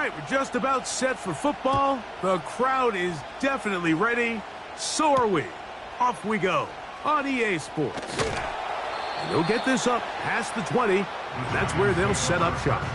right, we're just about set for football. The crowd is definitely ready. So are we. Off we go on EA Sports. And they'll get this up past the 20, and that's where they'll set up shop.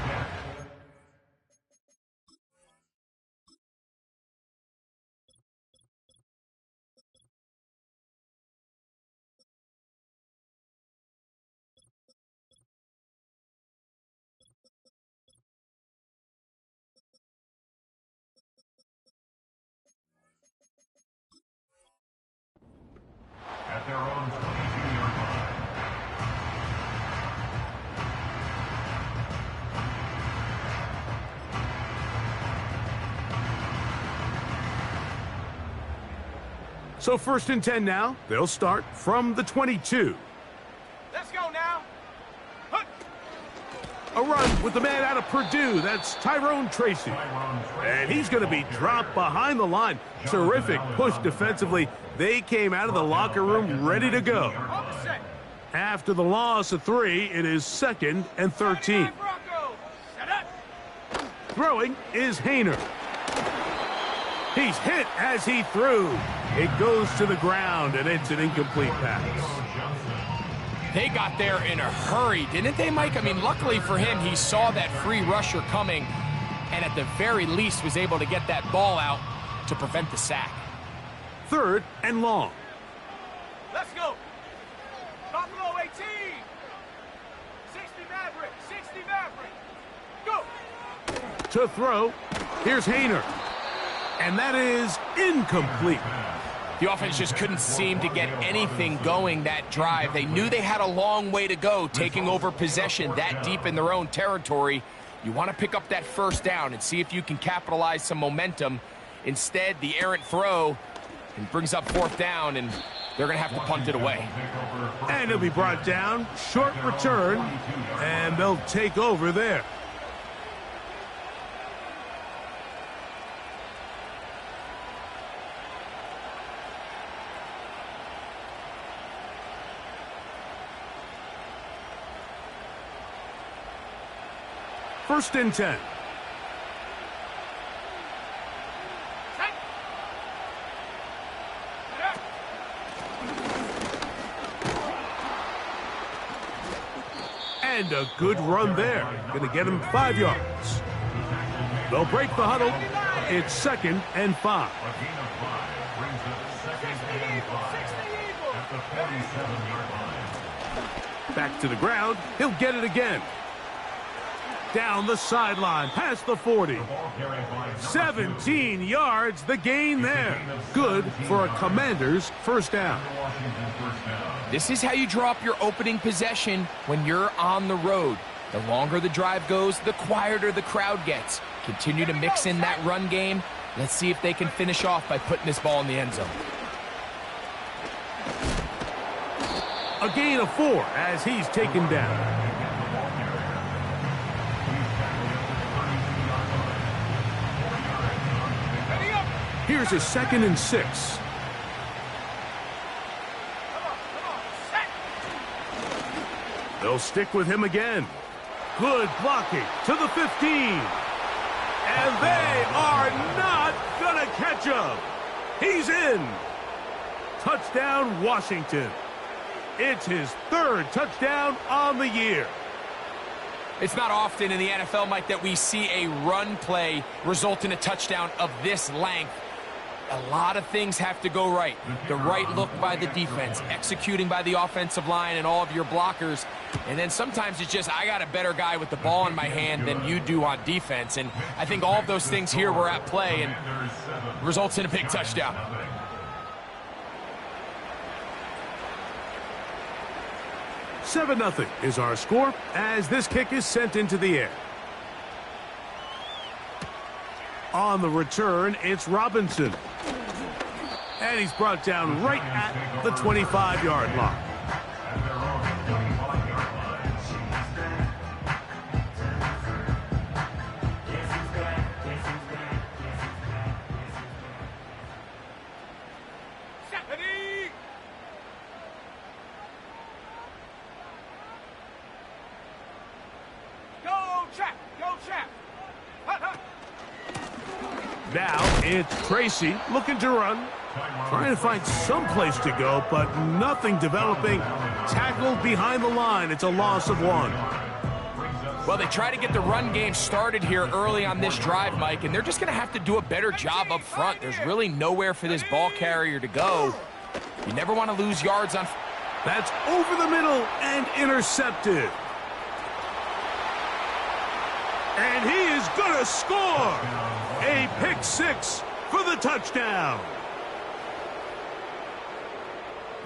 At their own 22-yard line. So 1st and 10 now. They'll start from the 22. Let's go now. Hup. A run with the man out of Purdue. That's Tyrone Tracy. And he's going to be dropped behind the line. Terrific push defensively. They came out of the locker room ready to go. After the loss of 3, it is 2nd and 13. Throwing is Hayner. He's hit as he threw. It goes to the ground, and it's an incomplete pass. They got there in a hurry, didn't they, Mike? I mean, luckily for him, he saw that free rusher coming, and at the very least was able to get that ball out to prevent the sack. 3rd and long. Let's go. Buffalo 18. 60 Maverick. 60 Maverick. Go. To throw, here's Hayner. And that is incomplete. The offense just couldn't seem to get anything going that drive. They knew they had a long way to go, taking over possession that deep in their own territory. You want to pick up that 1st down and see if you can capitalize some momentum. Instead, the errant throw and brings up 4th down, and they're going to have to punt it away. And he'll be brought down. Short return, and they'll take over there. First and 10. And a good run there. Going to get him 5 yards. They'll break the huddle. It's 2nd and 5. Back to the ground. He'll get it again. Down the sideline, past the 40. 17 yards, the gain there. Good for a Commander's 1st down. This is how you draw up your opening possession when you're on the road. The longer the drive goes, the quieter the crowd gets. Continue to mix in that run game. Let's see if they can finish off by putting this ball in the end zone. A gain of 4 as he's taken down. Here's a 2nd and 6. They'll stick with him again. Good blocking to the 15. And they are not going to catch him. He's in. Touchdown, Washington. It's his 3rd touchdown on the year. It's not often in the NFL, Mike, that we see a run play result in a touchdown of this length. A lot of things have to go right. The right look by the defense, executing by the offensive line and all of your blockers. And then sometimes it's just, I got a better guy with the ball in my hand than you do on defense. And I think all of those things here were at play and results in a big touchdown. Seven 0 is our score as this kick is sent into the air. On the return, it's Robinson. And he's brought down right at the 25-yard line. It's Tracy looking to run. Trying to find some place to go, but nothing developing. Tackled behind the line. It's a loss of 1. Well, they try to get the run game started here early on this drive, Mike, and they're just going to have to do a better job up front. There's really nowhere for this ball carrier to go. You never want to lose yards on... That's over the middle and intercepted. And he is going to score. A pick 6 for the touchdown.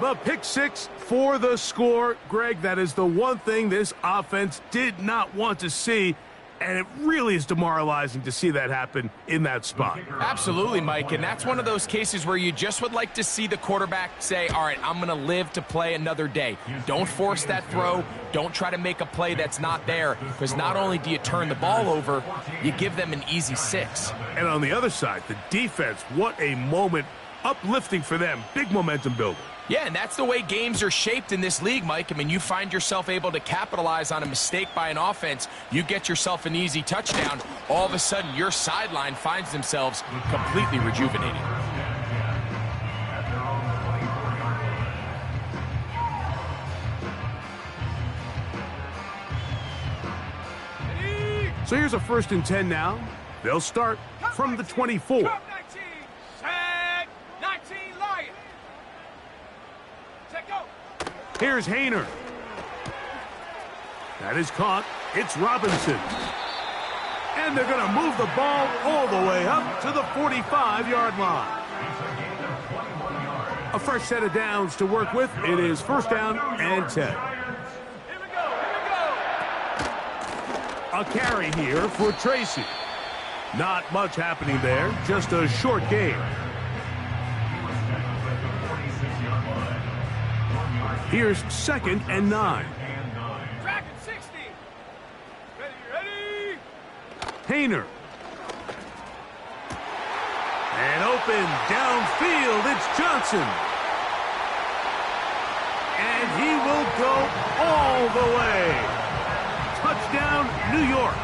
The pick 6 for the score. Greg, that is the one thing this offense did not want to see, and it really is demoralizing to see that happen in that spot. Absolutely, Mike, and that's one of those cases where you just would like to see the quarterback say, all right, I'm going to live to play another day. Don't force that throw. Don't try to make a play that's not there, because not only do you turn the ball over, you give them an easy 6. And on the other side, the defense, what a moment. Uplifting for them. Big momentum builder. Yeah, and that's the way games are shaped in this league, Mike. I mean, you find yourself able to capitalize on a mistake by an offense. You get yourself an easy touchdown. All of a sudden, your sideline finds themselves completely rejuvenated. So here's a 1st and 10 now. They'll start from the 24. Here's Hayner. That is caught. It's Robinson. And they're going to move the ball all the way up to the 45-yard line. A fresh set of downs to work with. It is 1st down and 10. A carry here for Tracy. Not much happening there. Just a short gain. Here's 2nd and 9. Dragon 60. Ready. Hayner. And open downfield, it's Johnson. And he will go all the way. Touchdown, New York.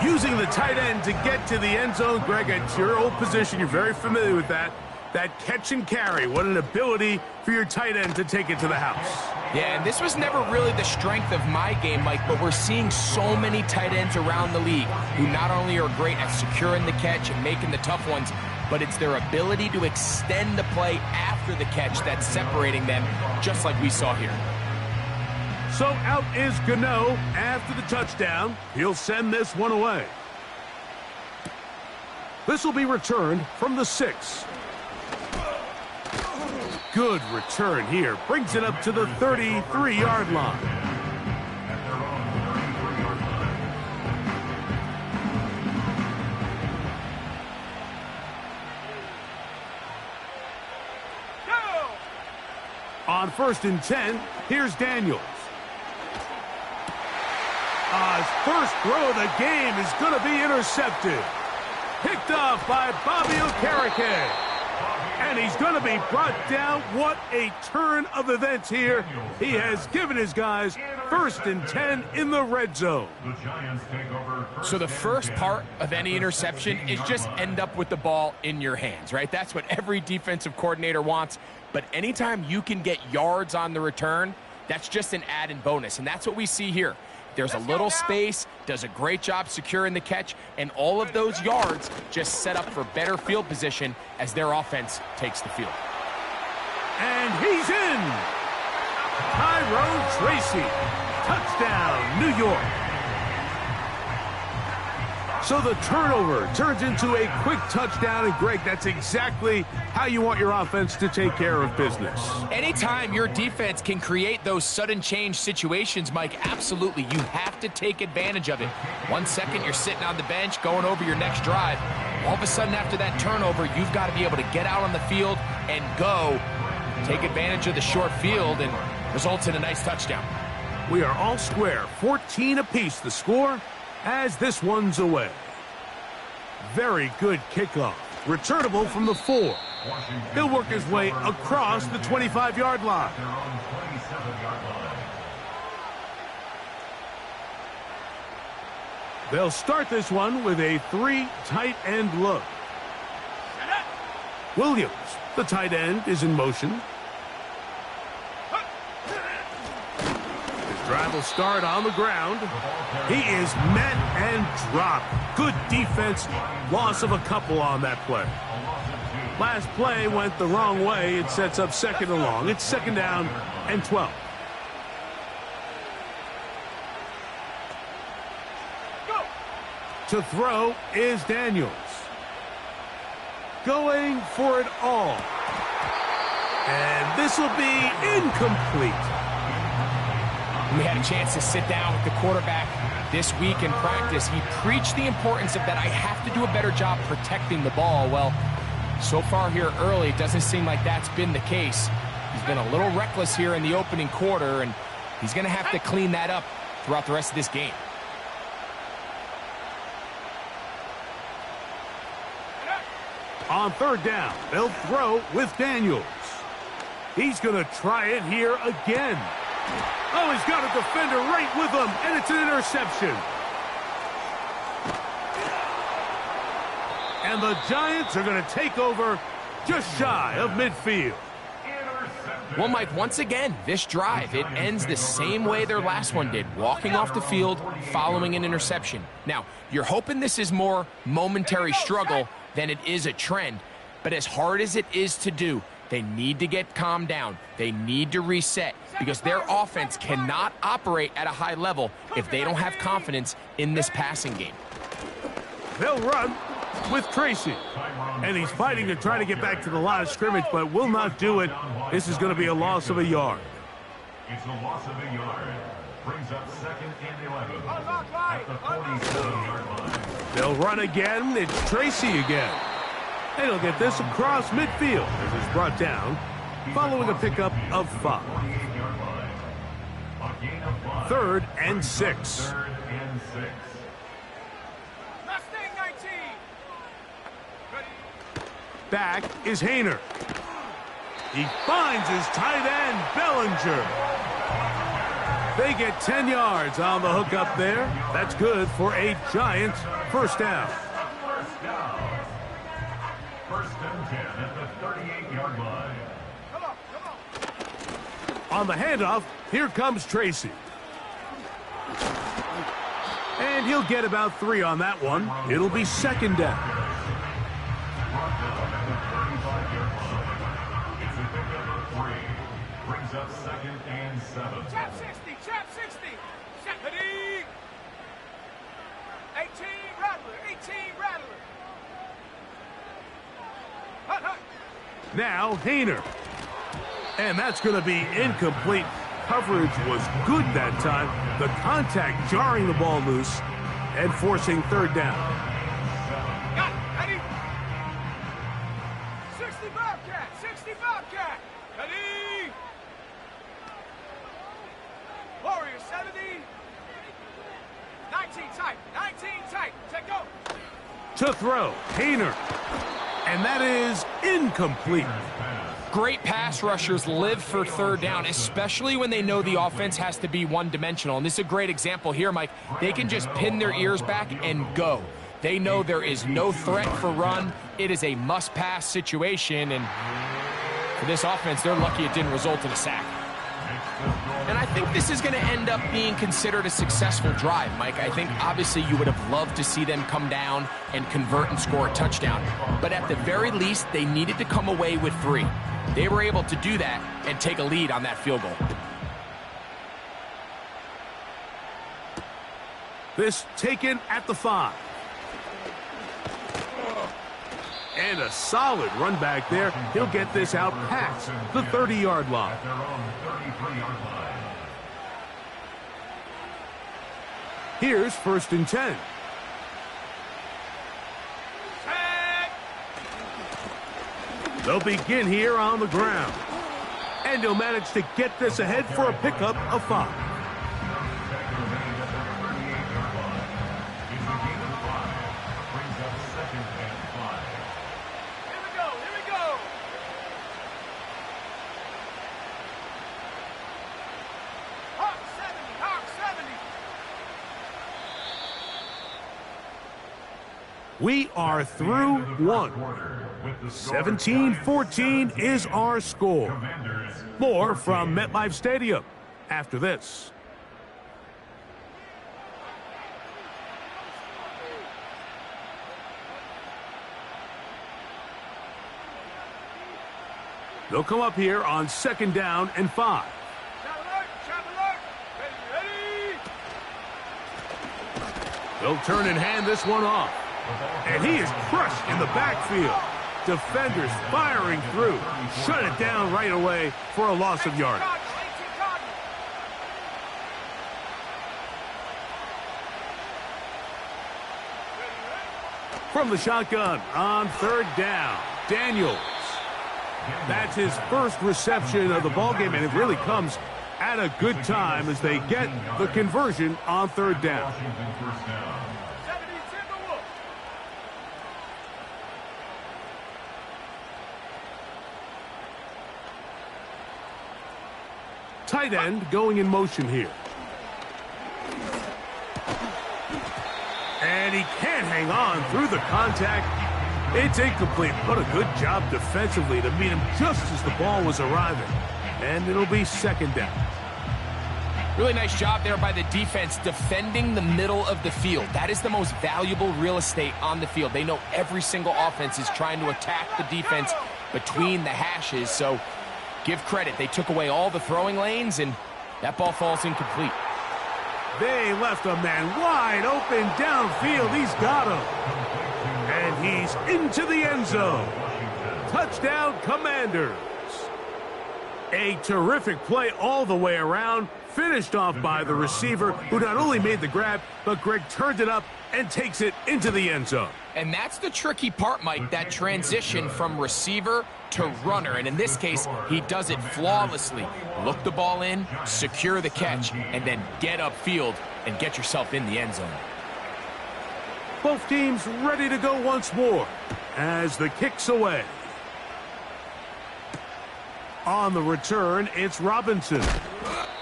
Using the tight end to get to the end zone. Greg, it's your old position. You're very familiar with that. That catch and carry, what an ability for your tight end to take it to the house. Yeah, and this was never really the strength of my game, Mike, but we're seeing so many tight ends around the league who not only are great at securing the catch and making the tough ones, but it's their ability to extend the play after the catch that's separating them, just like we saw here. So out is Gano after the touchdown. He'll send this one away. This will be returned from the 6. Good return here. Brings it up to the 33-yard line. Go! On 1st and 10, here's Daniels. His first throw of the game is going to be intercepted. Picked off by Bobby Okereke. And he's going to be brought down. What a turn of events here. He has given his guys 1st and 10 in the red zone. So the first part of any interception is just end up with the ball in your hands, right? That's what every defensive coordinator wants. But anytime you can get yards on the return, that's just an added bonus. And that's what we see here. There's a little space, does a great job securing the catch, and all of those yards just set up for better field position as their offense takes the field. And he's in. Tyrone Tracy. Touchdown, New York. So the turnover turns into a quick touchdown, and Greg, that's exactly how you want your offense to take care of business. Anytime your defense can create those sudden change situations, Mike, absolutely, you have to take advantage of it. 1 second, you're sitting on the bench, going over your next drive. All of a sudden, after that turnover, you've got to be able to get out on the field and go. Take advantage of the short field, and results in a nice touchdown. We are all square, 14 apiece the score as this one's away. Very good kickoff. Returnable from the 4. He'll work his way across the 25-yard line. They'll start this one with a 3 tight end look. Williams, the tight end, is in motion. His drive will start on the ground. He is met and dropped. Good defense. Loss of a couple on that play. Last play went the wrong way. It sets up second and long. It's second down and 12. Go. To throw is Daniels. Going for it all. And this will be incomplete. We had a chance to sit down with the quarterback this week in practice. He preached the importance of that I have to do a better job protecting the ball. Well, so far here early, it doesn't seem like that's been the case. He's been a little reckless here in the opening quarter, and he's going to have to clean that up throughout the rest of this game. On third down, they'll throw with Daniels. He's going to try it here again. Oh, he's got a defender right with him, and it's an interception. And the Giants are going to take over just shy of midfield. Well, Mike, once again, this drive, it ends the same way their last one did, walking off the field following an interception. Now, you're hoping this is more momentary struggle than it is a trend, but as hard as it is to do, they need to get calmed down. They need to reset because their offense cannot operate at a high level if they don't have confidence in this passing game. They'll run with Tracy. And he's fighting to try to get back to the line of scrimmage, but will not do it. This is going to be a loss of a yard. It's a loss of a yard. Brings up second and 11 at the 47-yard line. They'll run again. It's Tracy again. And he'll get this across midfield as it's brought down following a pickup of 5. 48-yard line. A gain of 5. Third and 6. Third and 6. Mustang 19. Ready. Back is Hayner. He finds his tight end, Bellinger. They get 10 yards on the hook up there. That's good for a Giants first down. First down. First and 10 at the 38-yard line. Come on, come on. On the handoff, here comes Tracy. And he'll get about 3 on that one. It'll be second down. Brought down at the 35-yard line. It's a pickup of 3. Brings up second and 7. Chap 60, chap 60. Ready. 18 Rattler, 18 Rattler. Hut, hut. Now Hayner. And that's going to be incomplete. Coverage was good that time. The contact jarring the ball loose and forcing third down. Got it, ready. 60 Bobcat, 60 Bobcat. Ready. Warrior 70. 19 tight, 19 tight. Check go. To throw, Hayner. And that is incomplete. Great pass rushers live for third down, especially when they know the offense has to be one-dimensional. And this is a great example here, Mike. They can just pin their ears back and go. They know there is no threat for run. It is a must-pass situation. And for this offense, they're lucky it didn't result in a sack. And I think this is going to end up being considered a successful drive, Mike. I think obviously you would have loved to see them come down and convert and score a touchdown. But at the very least, they needed to come away with 3. They were able to do that and take a lead on that field goal. This taken at the 5. And a solid run back there. He'll get this out past the 30-yard line. At their own 33-yard line. Here's first and 10. Set. They'll begin here on the ground. And he'll manage to get this ahead for a pickup of 5. We are through one. with the score. 17-14 is our score. Commanders. More from MetLife Stadium after this. They'll come up here on 2nd down and 5. Shot alert! Ready! They'll turn and hand this one off. And he is crushed in the backfield. Defenders firing through. Shut it down right away for a loss of yardage. From the shotgun on 3rd down, Daniels. That's his first reception of the ballgame, and it really comes at a good time as they get the conversion on 3rd down. Washington first down. 70 Timberwolves. Tight end going in motion here. And he can't hang on through the contact. It's incomplete, but a good job defensively to meet him just as the ball was arriving. And it'll be 2nd down. Really nice job there by the defense defending the middle of the field. That is the most valuable real estate on the field. They know every single offense is trying to attack the defense between the hashes, so give credit. They took away all the throwing lanes, and that ball falls incomplete. They left a man wide open downfield. He's got him. And he's into the end zone. Touchdown, Commanders. A terrific play all the way around, finished off by the receiver, who not only made the grab, but Greg turned it up and takes it into the end zone. And that's the tricky part, Mike, that transition from receiver to runner. And in this case, he does it flawlessly. Look the ball in, secure the catch, and then get upfield and get yourself in the end zone. Both teams ready to go once more as the kick's away. On the return, it's Robinson.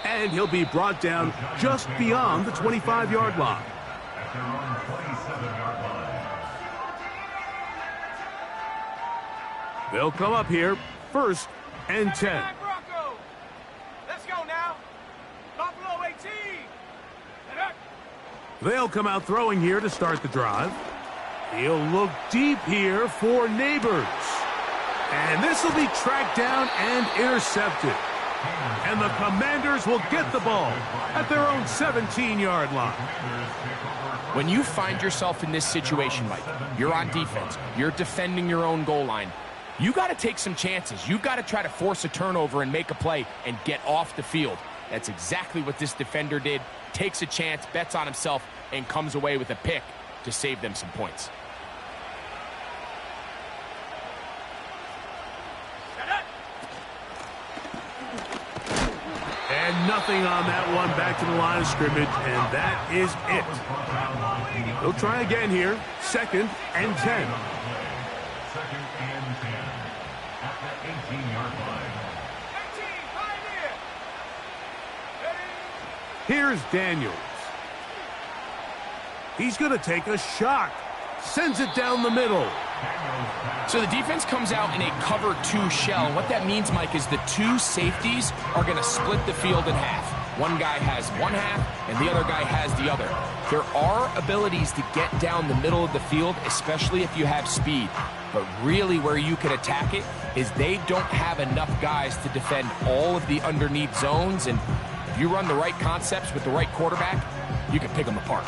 And he'll be brought down just beyond the 25-yard line. At their own 27-yard line. They'll come up here, 1st and 10. Back Bronco. Let's go now. Buffalo 18. They'll come out throwing here to start the drive. He'll look deep here for Neighbors. And this will be tracked down and intercepted. And the Commanders will get the ball at their own 17-yard line. When you find yourself in this situation, Mike, you're on defense, you're defending your own goal line, you got to take some chances. You got to try to force a turnover and make a play and get off the field. That's exactly what this defender did. Takes a chance, bets on himself, and comes away with a pick to save them some points. And nothing on that one, back to the line of scrimmage, and that is it. They'll try again here, 2nd and 10. 2nd and 10. At the 18-yard line. 18, Pioneer. Ready? Here's Daniels. He's going to take a shot. Sends it down the middle. So the defense comes out in a cover 2 shell. And what that means, Mike, is the 2 safeties are going to split the field in half. One guy has one half, and the other guy has the other. There are abilities to get down the middle of the field, especially if you have speed. But really where you can attack it is they don't have enough guys to defend all of the underneath zones. And if you run the right concepts with the right quarterback, you can pick them apart.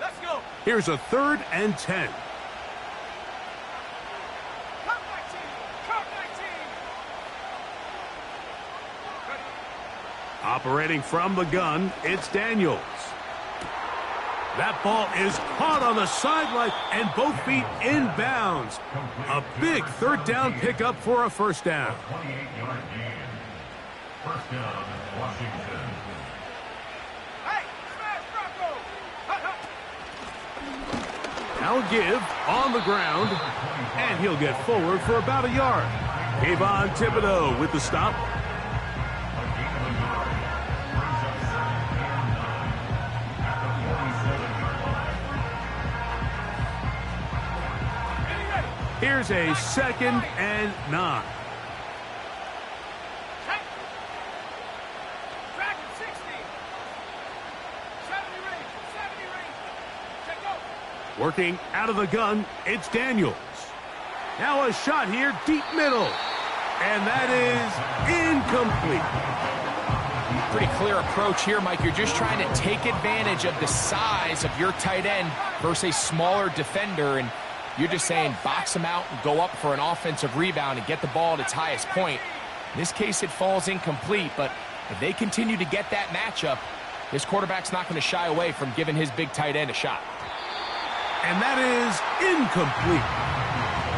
Let's go. Here's a 3rd and 10. Cut 19. Cut 19. Ready? Operating from the gun, it's Daniels. That ball is caught on the sideline and both feet inbounds. A big 3rd down pickup for a 1st down. 28-yard gain. 1st down, Washington. Hey, smash Bronco. Hut, hut. Now a give on the ground, and he'll get forward for about a yard. Kayvon Thibodeau with the stop. A gain of a yard. Brings up 2nd and 9. At the 47-yard Here's a 2nd and 9. Track at 60. 70 range. 70 range. Check go. Working out of the gun, it's Daniels. Now a shot here, deep middle. And that is incomplete. Pretty clear approach here, Mike. You're just trying to take advantage of the size of your tight end versus a smaller defender, and you're just saying box him out and go up for an offensive rebound and get the ball at its highest point. In this case, it falls incomplete, but if they continue to get that matchup, this quarterback's not going to shy away from giving his big tight end a shot. And that is incomplete.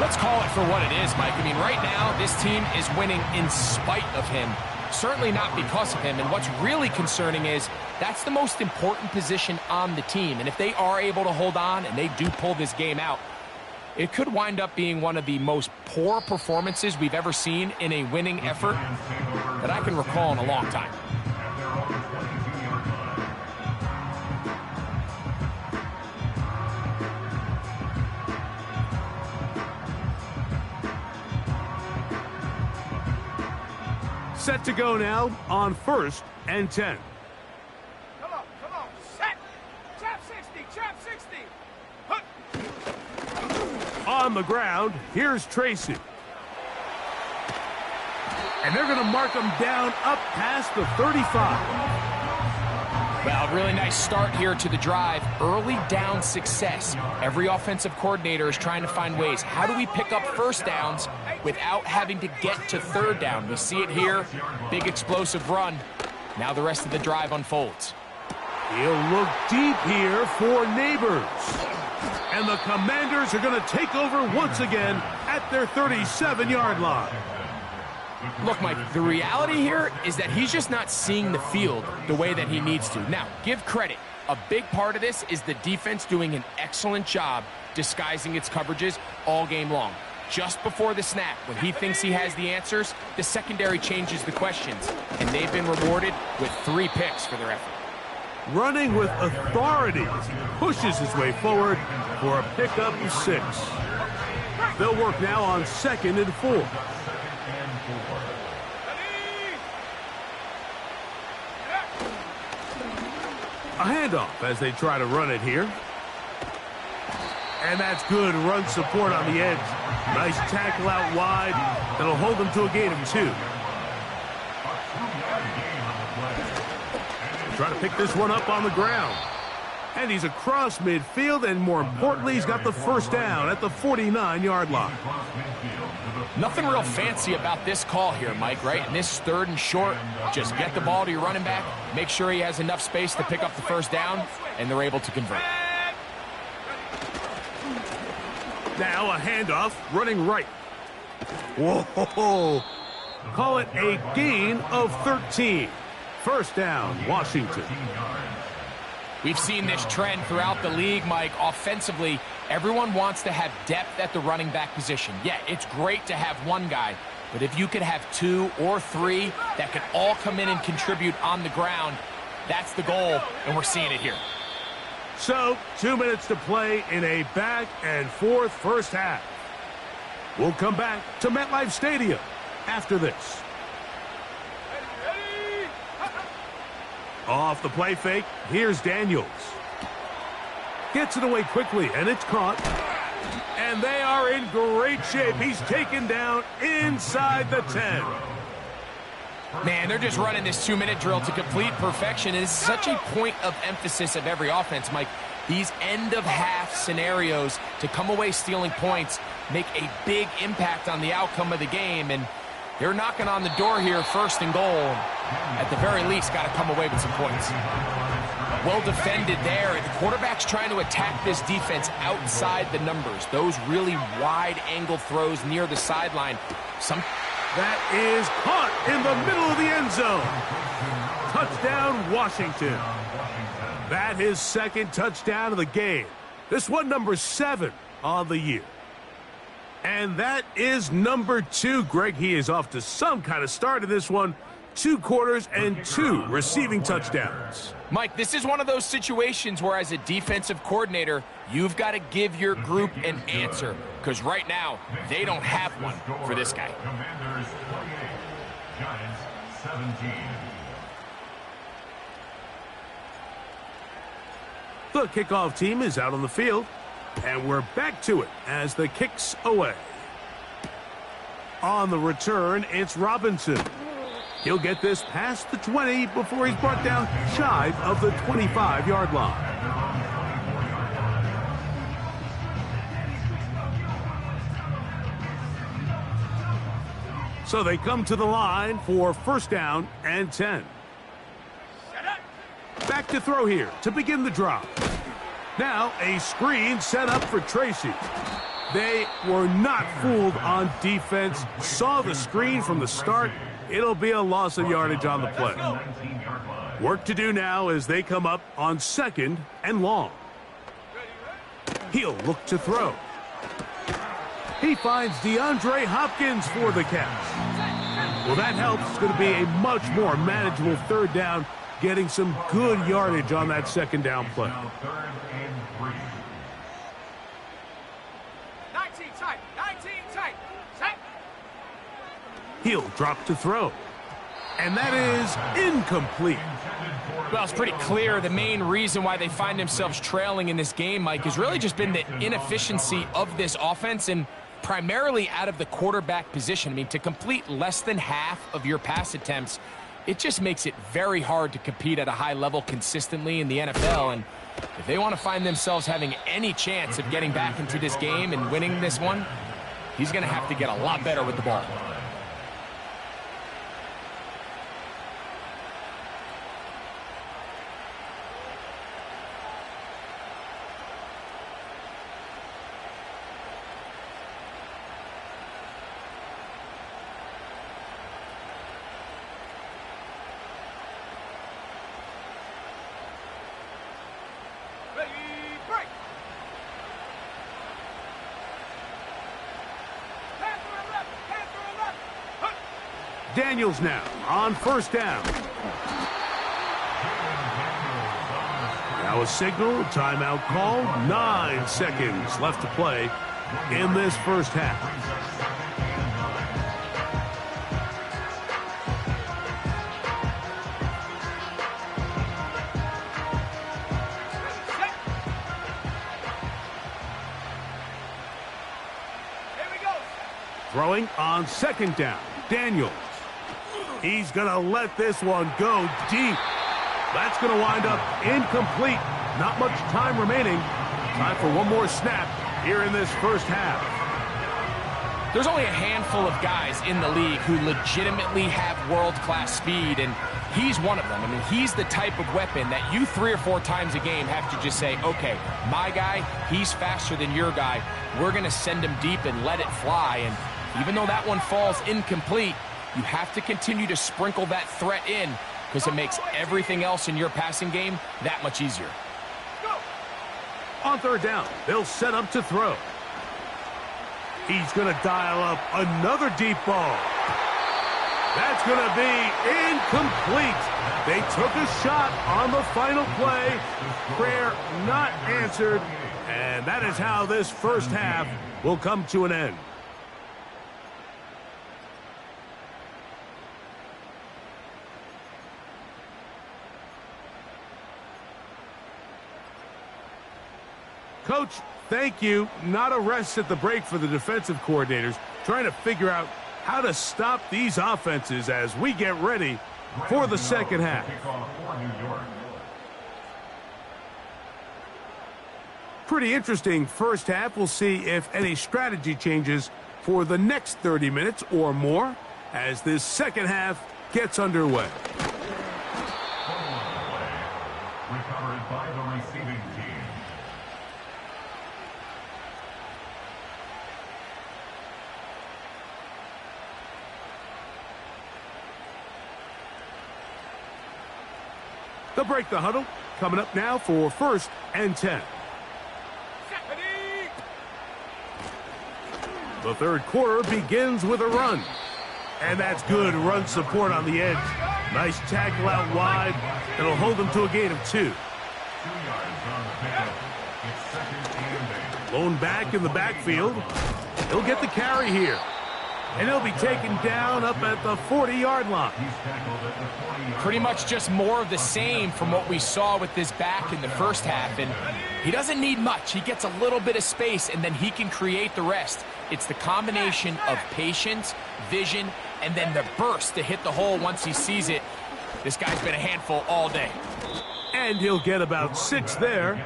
Let's call it for what it is, Mike. I mean, right now, this team is winning in spite of him. Certainly not because of him, and what's really concerning is that's the most important position on the team, and if they are able to hold on and they do pull this game out, it could wind up being one of the most poor performances we've ever seen in a winning effort that I can recall in a long time. Set to go now on 1st and 10. Come on. Set. Chop 60. Chop 60. On the ground, here's Tracy. And they're going to mark him down up past the 35. Well, really nice start here to the drive. Early down success. Every offensive coordinator is trying to find ways. How do we pick up first downs without having to get to 3rd down? We see it here. Big explosive run. Now the rest of the drive unfolds. He'll look deep here for Neighbors. And the Commanders are going to take over once again at their 37-yard line. Look, Mike, the reality here is that he's just not seeing the field the way that he needs to. Now, give credit. A big part of this is the defense doing an excellent job disguising its coverages all game long. Just before the snap, when he thinks he has the answers, the secondary changes the questions, and they've been rewarded with 3 picks for their effort. Running with authority, pushes his way forward for a pickup of 6. They'll work now on 2nd and 4. A handoff as they try to run it here. And that's good run support on the edge. Nice tackle out wide. That'll hold them to a gain of 2. Try to pick this one up on the ground. And he's across midfield, and more importantly, he's got the first down at the 49-yard line. Nothing real fancy about this call here, Mike, right? In this 3rd and short, just get the ball to your running back, make sure he has enough space to pick up the first down, and they're able to convert. Now a handoff, running right. Whoa! Call it a gain of 13. First down, Washington. We've seen this trend throughout the league, Mike. Offensively, everyone wants to have depth at the running back position. Yeah, it's great to have one guy, but if you could have 2 or 3 that can all come in and contribute on the ground, that's the goal, and we're seeing it here. So, 2 minutes to play in a back-and-forth first half. We'll come back to MetLife Stadium after this. Off the play fake, here's Daniels. Gets it away quickly, and it's caught. And they are in great shape. He's taken down inside the 10. Man, they're just running this 2-minute drill to complete perfection. And it's such a point of emphasis of every offense, Mike. These end-of-half scenarios to come away stealing points make a big impact on the outcome of the game. And they're knocking on the door here, 1st and goal. At the very least, got to come away with some points. Well defended there. The quarterback's trying to attack this defense outside the numbers. Those really wide-angle throws near the sideline. That is caught in the middle of the end zone. Touchdown, Washington. That is 2nd touchdown of the game. This one number 7 on the year. And that is number 2. Greg, he is off to some kind of start in this one. 2 quarters and 2 receiving touchdowns. Mike, this is one of those situations where as a defensive coordinator, you've got to give your group an answer. Because right now, they don't have one for this guy. Commanders 28, Giants 17. The kickoff team is out on the field, and we're back to it as the kick's away. On the return, it's Robinson. He'll get this past the 20 before he's brought down shy of the 25-yard line. So they come to the line for first down and 10. Back to throw here to begin the drop. Now a screen set up for Tracy. They were not fooled on defense. Saw the screen from the start. It'll be a loss of yardage on the play. Work to do now as they come up on 2nd and long. He'll look to throw. He finds DeAndre Hopkins for the catch. Well, that helps. It's going to be a much more manageable 3rd down, getting some good yardage on that 2nd down play. 19 tight, 19 tight. Set. He'll drop to throw. And that is incomplete. Well, it's pretty clear the main reason why they find themselves trailing in this game, Mike, has really just been the inefficiency of this offense and primarily out of the quarterback position. I mean, to complete less than half of your pass attempts, it just makes it very hard to compete at a high level consistently in the NFL. And if they want to find themselves having any chance of getting back into this game and winning this one, he's going to have to get a lot better with the ball. Daniels now on first down. Now a signal, timeout call. 9 seconds left to play in this first half. Here we go. Throwing on 2nd down. Daniels. He's going to let this one go deep. That's going to wind up incomplete. Not much time remaining. Time for one more snap here in this first half. There's only a handful of guys in the league who legitimately have world-class speed, and he's one of them. I mean, he's the type of weapon that you 3 or 4 times a game have to just say, okay, my guy, he's faster than your guy. We're going to send him deep and let it fly. And even though that one falls incomplete, you have to continue to sprinkle that threat in because it makes everything else in your passing game that much easier. On 3rd down, they'll set up to throw. He's going to dial up another deep ball. That's going to be incomplete. They took a shot on the final play. Prayer not answered. And that is how this first half will come to an end. Coach, thank you. Not a rest at the break for the defensive coordinators, trying to figure out how to stop these offenses as we get ready for the second half. Pretty interesting first half. We'll see if any strategy changes for the next 30 minutes or more as this second half gets underway. Recovered by the receiving team. They'll break the huddle. Coming up now for 1st and 10. The 3rd quarter begins with a run. And that's good run support on the edge. Nice tackle out wide. It'll hold them to a gain of 2. 2 yards on the pickup. It's second and 8. Lone back in the backfield. He'll get the carry here. And he'll be taken down up at the 40-yard line. He's tackled at the 40-yard Pretty much just more of the same from what we saw with this back in the first half. And he doesn't need much. He gets a little bit of space, and then he can create the rest. It's the combination of patience, vision, and then the burst to hit the hole once he sees it. This guy's been a handful all day. And he'll get about 6 there,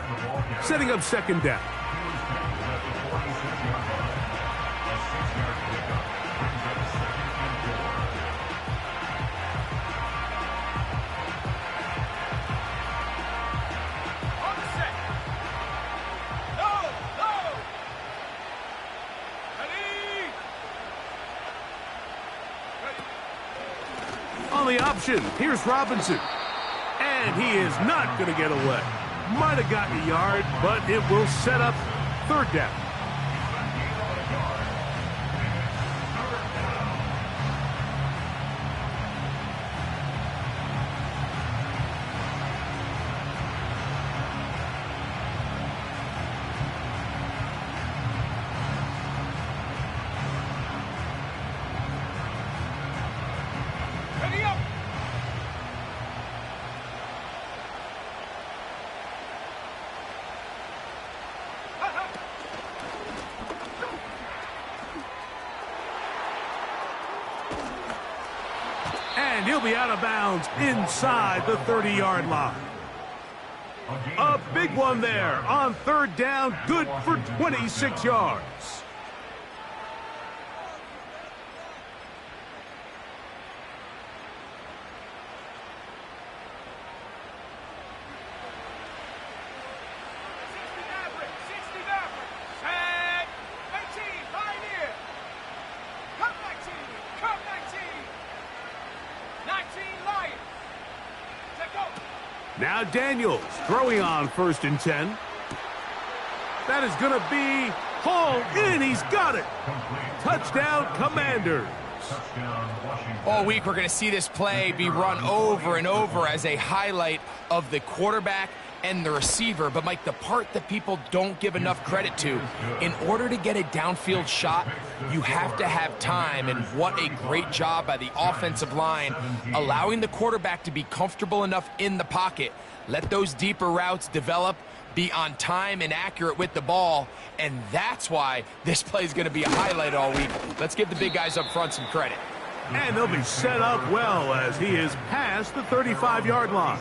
setting up second down. On the option, here's Robinson. And he is not going to get away. Might have gotten a yard, but it will set up third down. Ready up! And he'll be out of bounds inside the 30-yard line. A big one there on third down, good for 26 yards. Now Daniels throwing on 1st and 10. That is going to be hauled in. He's got it. Touchdown, Commanders. All week we're going to see this play be run over and over as a highlight of the quarterback and the receiver. But, Mike, the part that people don't give enough credit to, in order to get a downfield shot, you have to have time. And what a great job by the offensive line, allowing the quarterback to be comfortable enough in the pocket. Let those deeper routes develop, be on time and accurate with the ball, and that's why this play is going to be a highlight all week. Let's give the big guys up front some credit. And they'll be set up well as he is past the 35-yard line.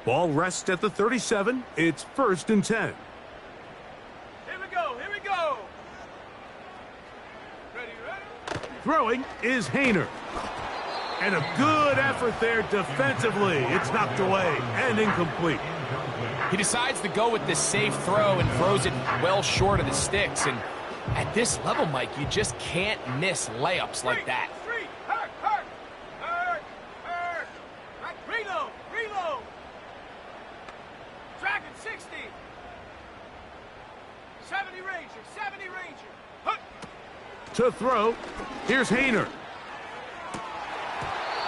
Ball rests at the 37. It's 1st and 10. Here we go, here we go. Ready, ready? Throwing is Haener. And a good effort there defensively. It's knocked away and incomplete. He decides to go with this safe throw and throws it well short of the sticks. And at this level, Mike, you just can't miss layups like that. Reload, reload. Dragon 60. 70 Ranger, 70 Ranger. Hut. To throw, here's Haener.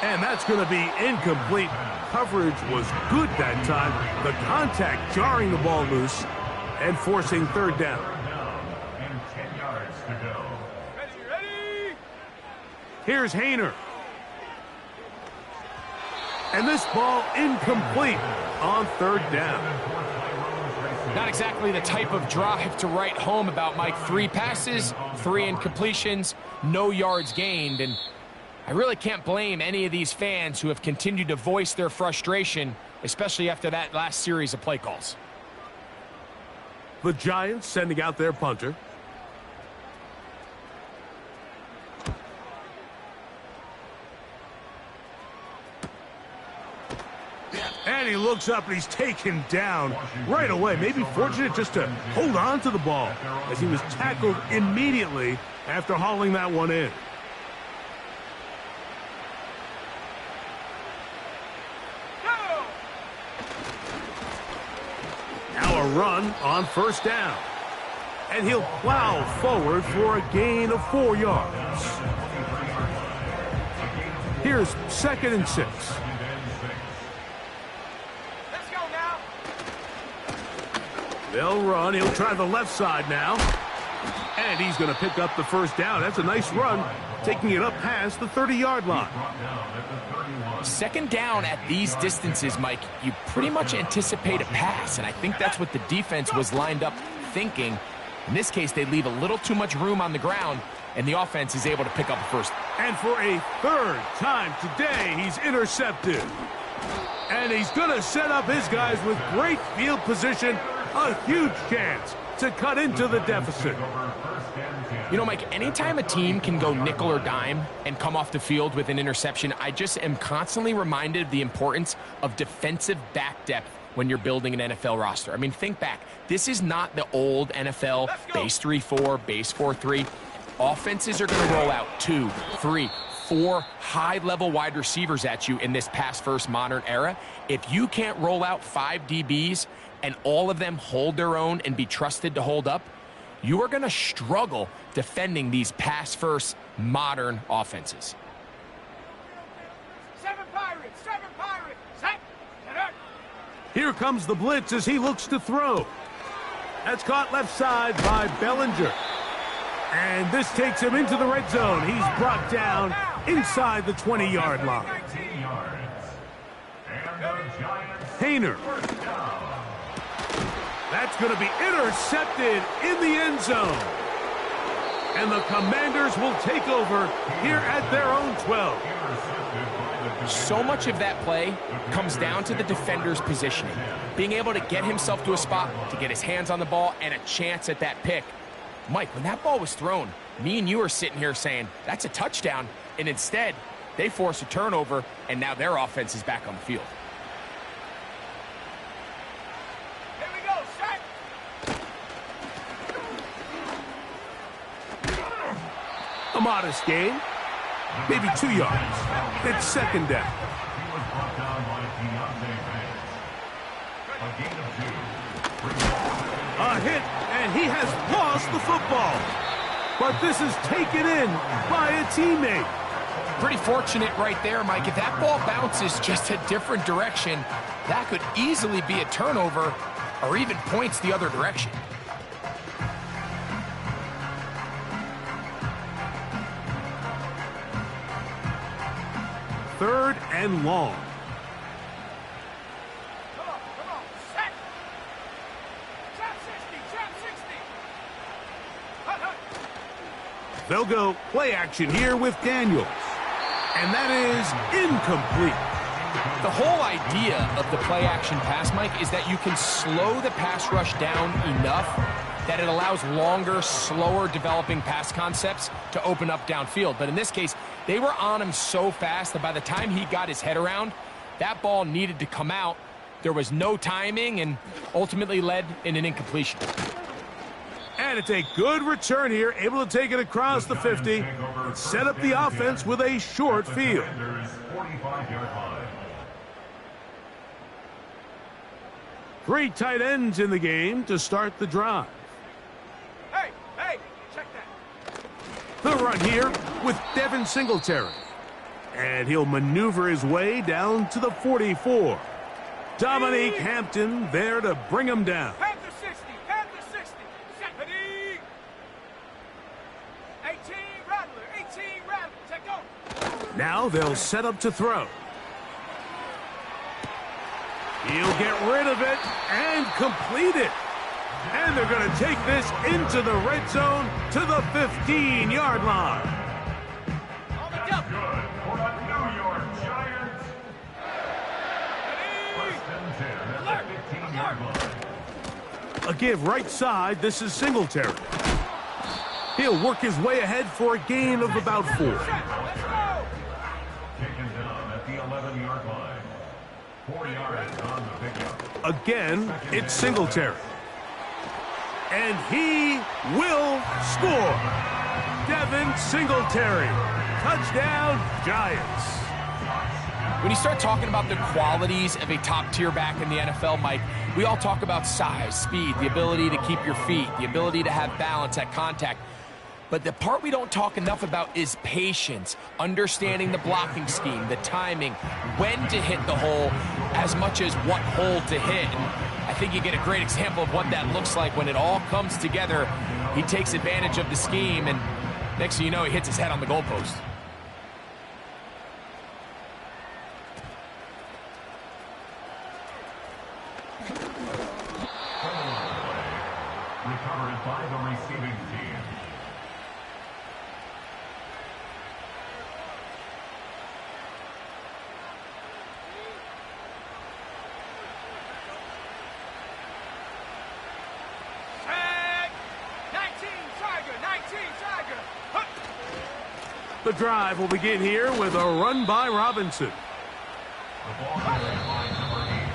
And that's going to be incomplete. Coverage was good that time. The contact jarring the ball loose and forcing third down. And 10 yards to go. Ready, ready. Here's Haener. And this ball incomplete on third down. Not exactly the type of drive to write home about, Mike. 3 passes, 3 incompletions, no yards gained. And I really can't blame any of these fans who have continued to voice their frustration, especially after that last series of play calls. The Giants sending out their punter. And he looks up and he's taken down right away. Maybe fortunate just to hold on to the ball as he was tackled immediately after hauling that one in. Now a run on 1st down. And he'll plow forward for a gain of 4 yards. Here's 2nd and 6. Let's go now. They'll run. He'll try the left side now. And he's going to pick up the 1st down. That's a nice run, taking it up past the 30-yard line. 2nd down at these distances, Mike, you pretty much anticipate a pass, and I think that's what the defense was lined up thinking. In this case, they leave a little too much room on the ground, and the offense is able to pick up a 1st. And for a 3rd time today, he's intercepted. And he's going to set up his guys with great field position, a huge chance to cut into the deficit. You know, Mike, anytime a team can go nickel or dime and come off the field with an interception, I just am constantly reminded of the importance of defensive back depth when you're building an NFL roster. I mean, think back. This is not the old NFL base 3-4, base 4-3. Offenses are going to roll out 2, 3, 4 high-level wide receivers at you in this pass-first modern era. If you can't roll out 5 DBs and all of them hold their own and be trusted to hold up, you are going to struggle defending these pass-first modern offenses. 7 Pirates, 7 Pirates. Set. Get up. Here comes the blitz as he looks to throw. That's caught left side by Bellinger. And this takes him into the red zone. He's brought down inside the 20-yard line. 19 yards. And the Giants. Hayner. That's going to be intercepted in the end zone. And the Commanders will take over here at their own 12. So much of that play comes down to the defender's positioning. Being able to get himself to a spot, to get his hands on the ball, and a chance at that pick. Mike, when that ball was thrown, me and you are sitting here saying, that's a touchdown. And instead, they force a turnover, and now their offense is back on the field. Here we go. Set. A modest gain. Maybe 2 yards. It's 2nd down. He was brought down by Deontay Banks. A gain of 2. A hit, and he has lost the football. But this is taken in by a teammate. Pretty fortunate right there, Mike. If that ball bounces just a different direction, that could easily be a turnover or even points the other direction. Third and long. Come on. Set. Trap 60, trap 60. Hut. They'll go play action here with Daniels. And that is incomplete. The whole idea of the play action pass, Mike, is that you can slow the pass rush down enough that it allows longer, slower developing pass concepts to open up downfield. But in this case, they were on him so fast that by the time he got his head around, that ball needed to come out. There was no timing and ultimately led in an incompletion. And it's a good return here, able to take it across the 50 and set up the offense with a short field. 45-yard line. 3 tight ends in the game to start the drive. Hey, check that. The run here with Devin Singletary. And he'll maneuver his way down to the 44. Dominique Hampton there to bring him down. Panther 60, Panther 60. Set. Ready. 18 Rattler. Take go. Now they'll set up to throw. He'll get rid of it and complete it. And they're going to take this into the red zone to the 15-yard line. On the double. Good for the New York Giants. First and 10 at the 15-yard line. A give right side. This is Singletary. He'll work his way ahead for a gain of about 4. Let's go. Taken down at the 11-yard line. 4 yards on the pickup. Again, it's Singletary. And he will score. Devin Singletary. Touchdown, Giants. When you start talking about the qualities of a top-tier back in the NFL, Mike, we all talk about size, speed, the ability to keep your feet, the ability to have balance at contact. But the part we don't talk enough about is patience, understanding the blocking scheme, the timing, when to hit the hole, as much as what hole to hit. And I think you get a great example of what that looks like when it all comes together. He takes advantage of the scheme, and next thing you know, he hits his head on the goalpost. Recovered by the receiving team. Set. 19 Tiger, 19 Tiger. Huh. The drive will begin here with a run by Robinson. The ball carried by number 8.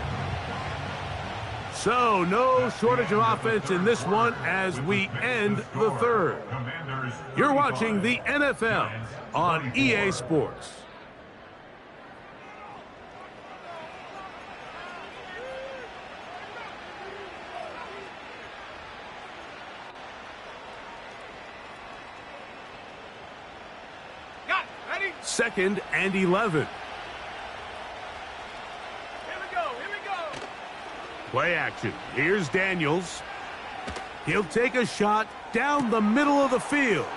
So, no shortage of offense in this one as we end the third. Commanders. You're watching the NFL on EA Sports. Got it. Ready? 2nd and 11. Here we go. Here we go. Play action. Here's Daniels. He'll take a shot down the middle of the field.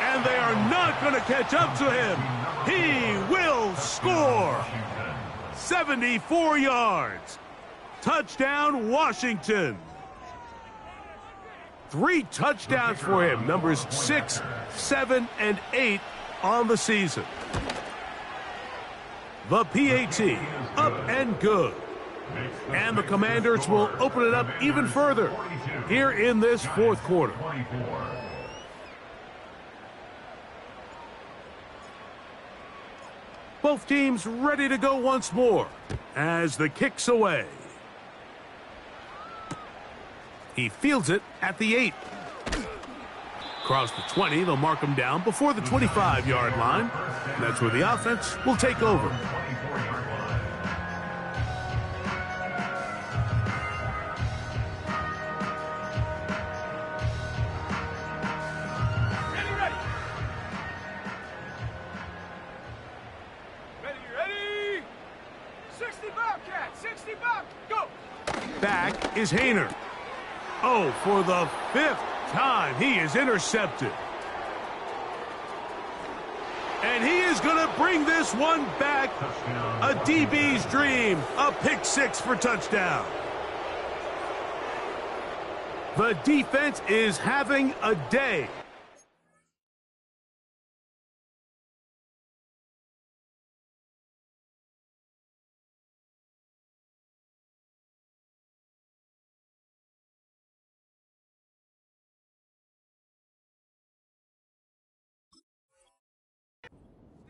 And they are not going to catch up to him. He will score. 74 yards. Touchdown, Washington. 3 touchdowns for him. Numbers 6, 7, and 8 on the season. The PAT, up and good. And the Commanders will open it up even further here in this fourth quarter. Both teams ready to go once more as the kick's away. He fields it at the 8. Across the 20, they'll mark him down before the 25-yard line. And that's where the offense will take over. Ready, ready. Ready, ready. 60 Bobcat, 60 Bob, go. Back is Hayner. Oh, for the 5th time, he is intercepted. And he is going to bring this one back. A DB's dream. A pick 6 for touchdown. The defense is having a day.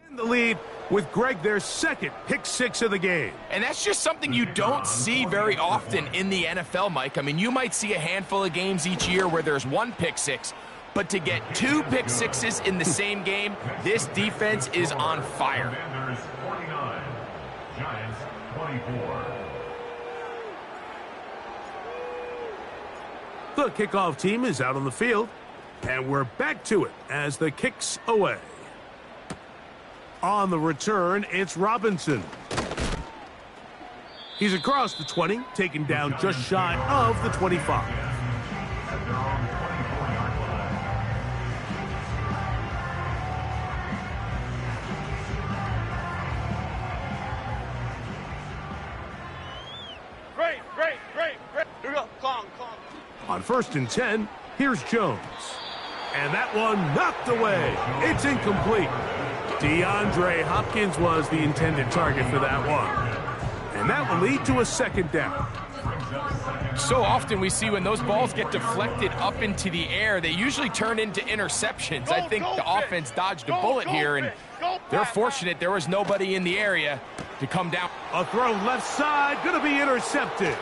In the lead with Greg, their 2nd pick 6 of the game. And that's just something you don't see very often in the NFL, Mike. I mean, you might see a handful of games each year where there's 1 pick 6, but to get 2 pick 6s in the same game, this defense is on fire. Commanders 49, Giants 24. The kickoff team is out on the field, and we're back to it as the kick's away. On the return, it's Robinson. He's across the 20, taken down just shy of the 25. At their own 24-yard line. Great, great, great, great. Here we go. Calm, calm. On 1st and 10, here's Jones. And that one knocked away. It's incomplete. DeAndre Hopkins was the intended target for that one. And that will lead to a 2nd down. So often we see when those balls get deflected up into the air, they usually turn into interceptions. I think the offense dodged a bullet here, and they're fortunate there was nobody in the area to come down. A throw left side, going to be intercepted.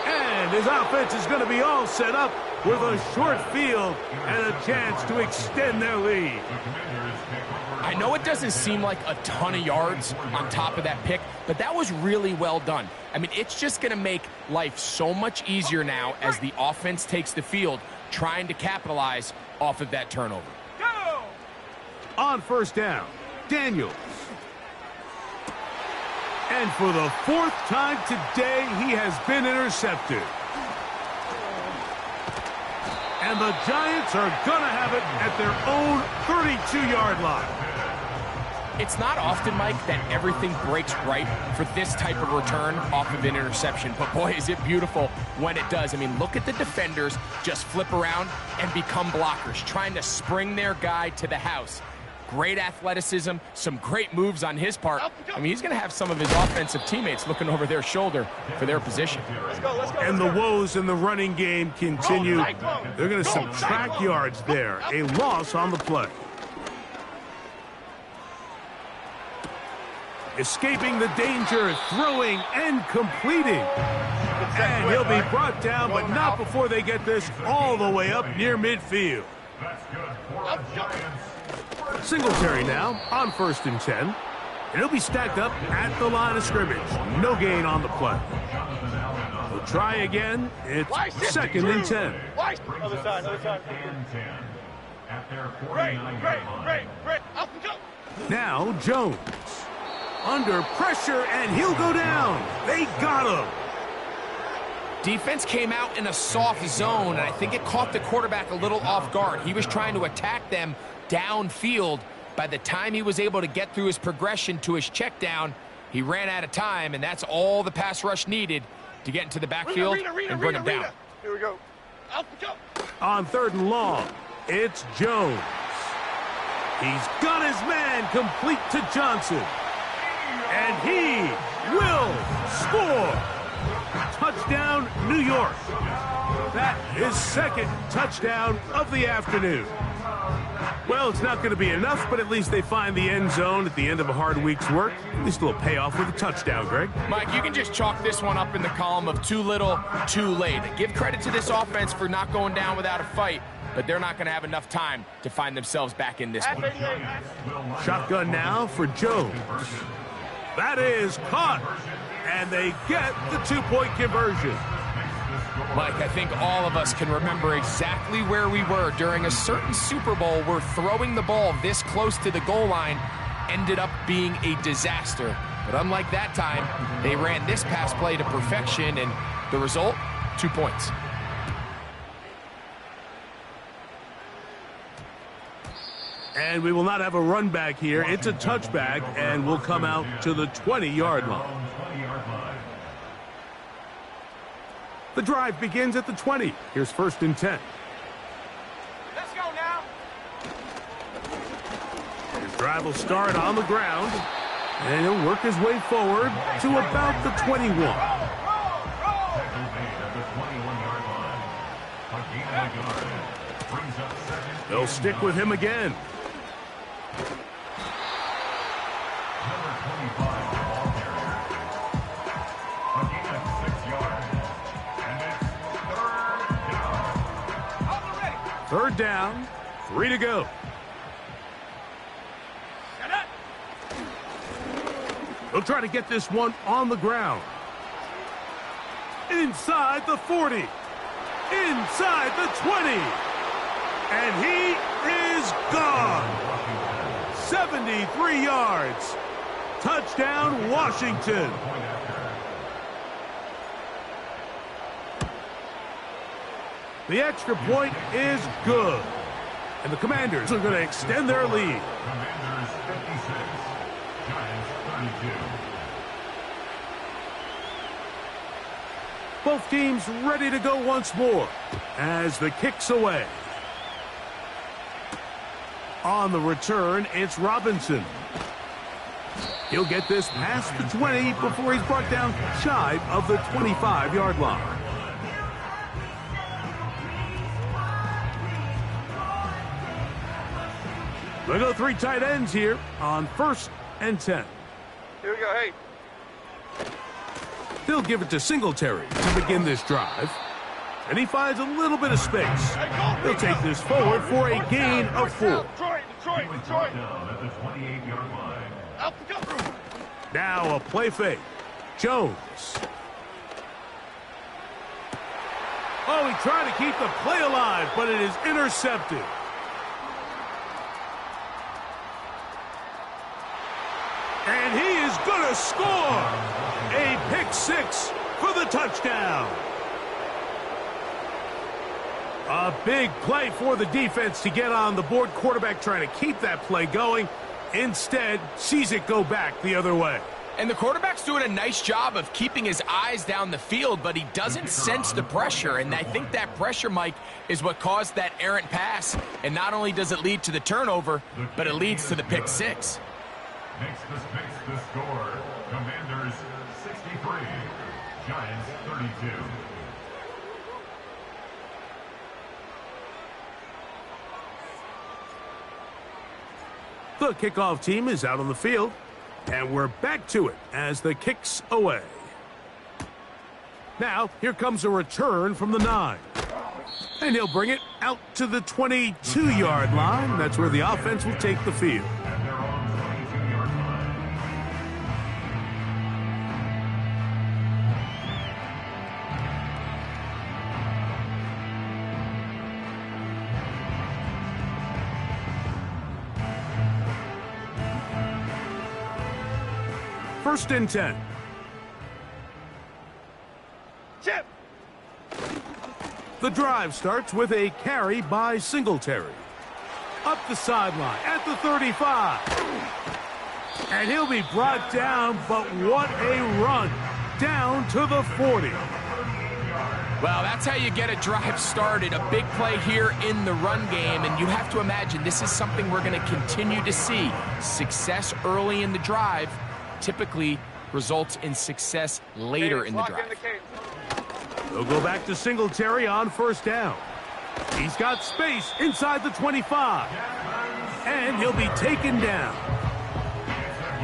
And his offense is going to be all set up with a short field and a chance to extend their lead. I know it doesn't seem like a ton of yards on top of that pick, but that was really well done. I mean, it's just going to make life so much easier now as the offense takes the field, trying to capitalize off of that turnover. Go! On first down, Daniels. And for the fourth time today, he has been intercepted. And the Giants are going to have it at their own 32-yard line. It's not often, Mike, that everything breaks right for this type of return off of an interception. But, boy, is it beautiful when it does. I mean, look at the defenders just flip around and become blockers, trying to spring their guy to the house. Great athleticism, some great moves on his part. I mean, he's going to have some of his offensive teammates looking over their shoulder for their position. Let's go, let's go. And the woes in the running game continue. They're going to subtract yards there. A loss on the play. Escaping the danger, throwing and completing. And he'll be brought down, but not before they get this all the way up near midfield. That's good for the Giants. Singletary now on 1st and 10. And he'll be stacked up at the line of scrimmage. No gain on the play. He'll try again. It's 2nd and 10. Other side, other side. And 10 at their Great, 49-yard great, line. great, great. Up and go. Now Jones. Under pressure, and he'll go down. They got him. Defense came out in a soft zone, and I think it caught the quarterback a little off guard. He was trying to attack them downfield. By the time he was able to get through his progression to his check down, he ran out of time, and that's all the pass rush needed to get into the backfield and bring him down. Here we go. Up and go. On 3rd and long, it's Jones. He's got his man complete to Johnson. And he will score. Touchdown, New York. That is 2nd touchdown of the afternoon. Well, it's not going to be enough, but at least they find the end zone at the end of a hard week's work. At least a little payoff with a touchdown, Greg. Mike, you can just chalk this one up in the column of too little, too late. Give credit to this offense for not going down without a fight, but they're not going to have enough time to find themselves back in this one. Shotgun now for Jones. That is caught, and they get the 2-point conversion. Mike, I think all of us can remember exactly where we were during a certain Super Bowl where throwing the ball this close to the goal line ended up being a disaster. But unlike that time, they ran this pass play to perfection, and the result, 2 points. And we will not have a run back here. It's a touchback, and we'll come out to the 20-yard line. The drive begins at the 20. Here's 1st and 10. Let's go now. His drive will start on the ground, and he'll work his way forward to about the 21. They'll stick with him again. Number 25, the ball carrier. A gain of 6 yards. And it's 3rd down. 3rd down, 3 to go. Shut up. They'll try to get this one on the ground. Inside the 40. Inside the 20. And he is gone. 73 yards. Touchdown, Washington. The extra point is good. And the Commanders are going to extend their lead. Commanders 56, Giants 32. Both teams ready to go once more as the kick's away. On the return, it's Robinson. He'll get this past the 20 before he's brought down shy of the 25-yard line. They'll go 3 tight ends here on 1st and 10. Here we go. Hey. They'll give it to Singletary to begin this drive. and he finds a little bit of space. He'll take this forward for a gain of 4. He was brought down at the 28-yard line. Now a play fake. Jones. Oh, he tried to keep the play alive, but it is intercepted. And he is going to score. A pick 6 for the touchdown. A big play for the defense to get on the board. Quarterback trying to keep that play going. Instead, sees it go back the other way. And the quarterback's doing a nice job of keeping his eyes down the field, but he doesn't sense the pressure. And I think that pressure, Mike, is what caused that errant pass. And not only does it lead to the turnover, but it leads to the pick 6. Makes the score. Commanders 63, Giants 32. The kickoff team is out on the field, and we're back to it as the kick's away. Now, here comes a return from the 9. And he'll bring it out to the 22-yard line. That's where the offense will take the field. And they're on 22-yard line. First and 10. Chip. The drive starts with a carry by Singletary. Up the sideline at the 35. And he'll be brought down, but what a run. Down to the 40. Well, that's how you get a drive started. A big play here in the run game, and you have to imagine this is something we're going to continue to see. Success early in the drive typically results in success later in the drive. They'll go back to Singletary on first down. He's got space inside the 25. And he'll be taken down.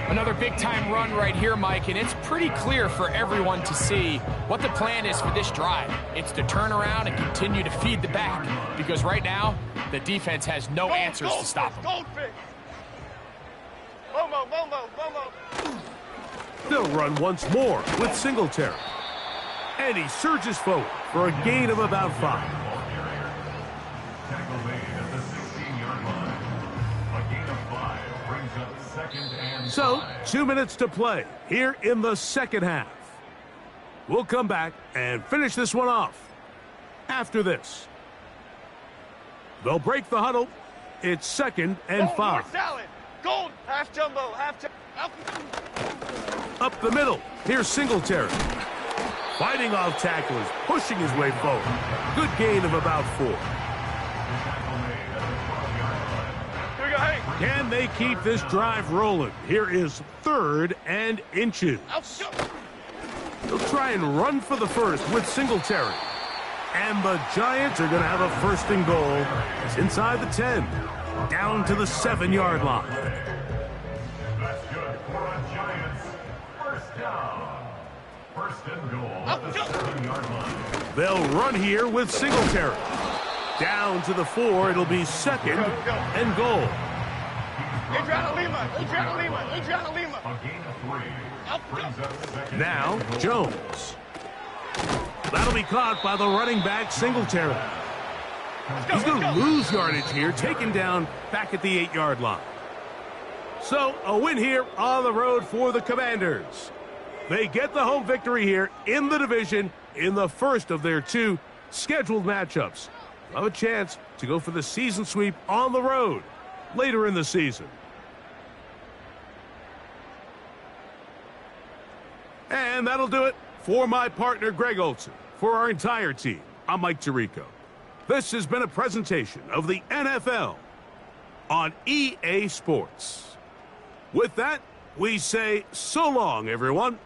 Another big-time run right here, Mike, and it's pretty clear for everyone to see what the plan is for this drive. It's to turn around and continue to feed the back, because right now, the defense has no answers to stop them. Goldfish. Momo. They'll run once more with Singletary. And he surges forward for a gain of about 5. Tackle made at the 16-yard line. A gain of 5 brings up second and So, 5. 2 minutes to play here in the second half. We'll come back and finish this one off after this. They'll break the huddle. It's second and 5. Salad. Gold. Half jumbo. Up the middle. Here's Singletary. Fighting off tacklers, pushing his way forward. Good gain of about 4. Here we go, hey. Can they keep this drive rolling? Here is 3rd and inches. They'll try and run for the first with Singletary. And the Giants are going to have a 1st and goal. It's inside the 10. Down to the 7-yard line. That's good for the Giants. First down. 1st and goal at the 7-yard line. They'll run here with Singletary. Down to the 4. It'll be 2nd and goal. Adriana Lima. A gain of 3 brings up second. Now, and goal. Jones. That'll be caught by the running back, Singletary. He's going to lose yardage here, taken down back at the 8-yard line. So, a win here on the road for the Commanders. They get the home victory here in the division in the first of their 2 scheduled matchups. They'll have a chance to go for the season sweep on the road later in the season. And that'll do it for my partner, Greg Olson. For our entire team, I'm Mike Tirico. This has been a presentation of the NFL on EA Sports. With that, we say so long, everyone.